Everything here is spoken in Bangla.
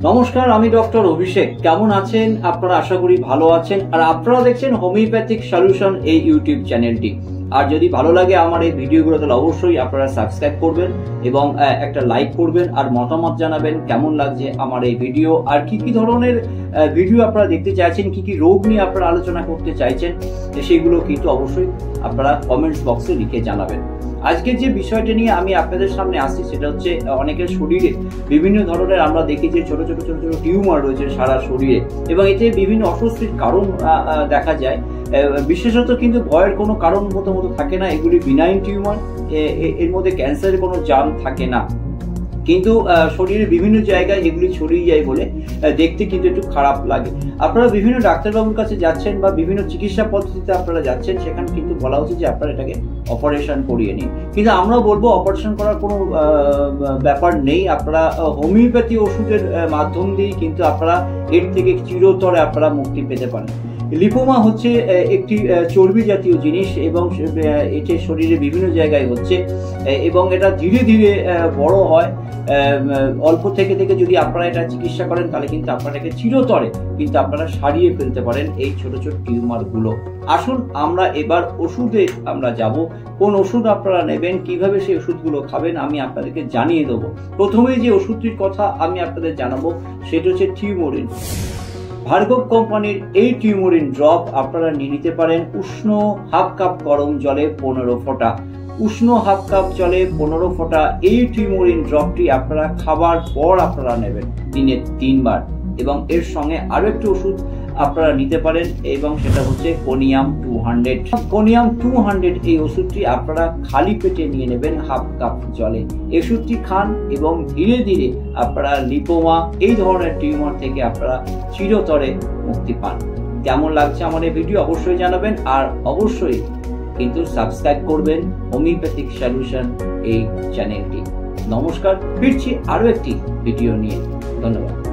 নমস্কার, আমি ডক্টর অভিষেক। কেমন আছেন আপনারা? আশা করি ভালো আছেন। আর আপনারা দেখছেন হোমিওপ্যাথিক সলিউশন এই ইউটিউব চ্যানেলটি। আর যদি ভালো লাগে আমার এই ভিডিওগুলো, তাহলে অবশ্যই আপনারা সাবস্ক্রাইব করবেন এবং একটা লাইক করবেন আর মতামত জানাবেন কেমন লাগছে আমার এই ভিডিও, আর কি কি ধরনের ভিডিও আপনারা দেখতে চাইছেন, কি কি রোগ নিয়ে আপনারা আলোচনা করতে চাইছেন, সেগুলো কিন্তু অবশ্যই আপনারা কমেন্টস বক্সে লিখে জানাবেন। আজকে যে বিষয়টা নিয়ে আমি আপনাদের সামনে আসছি সেটা হচ্ছে অনেকের শরীরে বিভিন্ন ধরনের আমরা দেখি যে ছোট ছোট টিউমার রয়েছে সারা শরীরে, এবং এতে বিভিন্ন অস্বস্তির কারণ দেখা যায়। বিশেষত কিন্তু ভয়ের কোনো কারণ মতো থাকে না। এগুলি বিনাইন টিউমার, এর মধ্যে ক্যান্সারের কোনো জার্ম থাকে না, কিন্তু শরীরের বিভিন্ন জায়গায় এগুলি ছড়িয়ে যায় বলে দেখতে কিন্তু একটু খারাপ লাগে। আপনারা বিভিন্ন ডাক্তারবাবুর কাছে যাচ্ছেন বা বিভিন্ন চিকিৎসা পদ্ধতিতে আপনারা যাচ্ছেন, সেখানে কিন্তু বলা হচ্ছে যে আপনারা এটাকে অপারেশন করিয়ে নিন, কিন্তু আমরা বলবো অপারেশন করার কোনো ব্যাপার নেই। আপনারা হোমিওপ্যাথি ওষুধের মাধ্যম দিয়েই কিন্তু আপনারা এর থেকে চিরতরে আপনারা মুক্তি পেতে পারেন। লিপোমা হচ্ছে একটি চর্বি জাতীয় জিনিস এবং এটি শরীরে বিভিন্ন জায়গায় হচ্ছে এবং এটা ধীরে ধীরে বড় হয়। অল্প থেকে যদি আপনারা এটা চিকিৎসা করেন, তাহলে কিন্তু আপনারাকে চিরতরে কিন্তু আপনারা সারিয়ে ফেলতে পারেন এই ছোট ছোট টিউমারগুলো। আসুন আমরা এবার ওষুধে আমরা যাব। কোন ওষুধ আপনারা নেবেন, কিভাবে সেই ওষুধগুলো খাবেন, আমি আপনাদেরকে জানিয়ে দেবো। প্রথমেই যে ওষুধটির কথা আমি আপনাদের জানাবো সেটা হচ্ছে টিউমোরিন। ভার্গব কোম্পানির এই টিউমোরিন ড্রপ আপনারা নিয়ে নিতে পারেন উষ্ণ হাফ কাপ গরম জলে 15 ফোঁটা। উষ্ণ হাফ কাপ জলে 15 ফোঁটা এই টিউমোরিন ড্রপটি আপনারা খাবার পর আপনারা নেবেন দিনে 3 বার, এবং এর সঙ্গে আরো একটি ওষুধ আপনারা নিতে পারেন এবং সেটা হচ্ছে কোনিয়াম 200। কোনিয়াম 200 এই ওষুধটি আপনারা খালি পেটে নিয়ে নেবেন হাফ কাপ জলে। এই ওষুধটি খান এবং ধীরে ধীরে আপনারা লিপোমা এই ধরনের টিউমার থেকে আপনারা চিরতরে মুক্তি পান। কেমন লাগছে আমার এই ভিডিও অবশ্যই জানাবেন, আর অবশ্যই কিন্তু সাবস্ক্রাইব করবেন হোমিওপ্যাথিক সলিউশন এই চ্যানেলটি। নমস্কার, ফিরছি আরো একটি ভিডিও নিয়ে। ধন্যবাদ।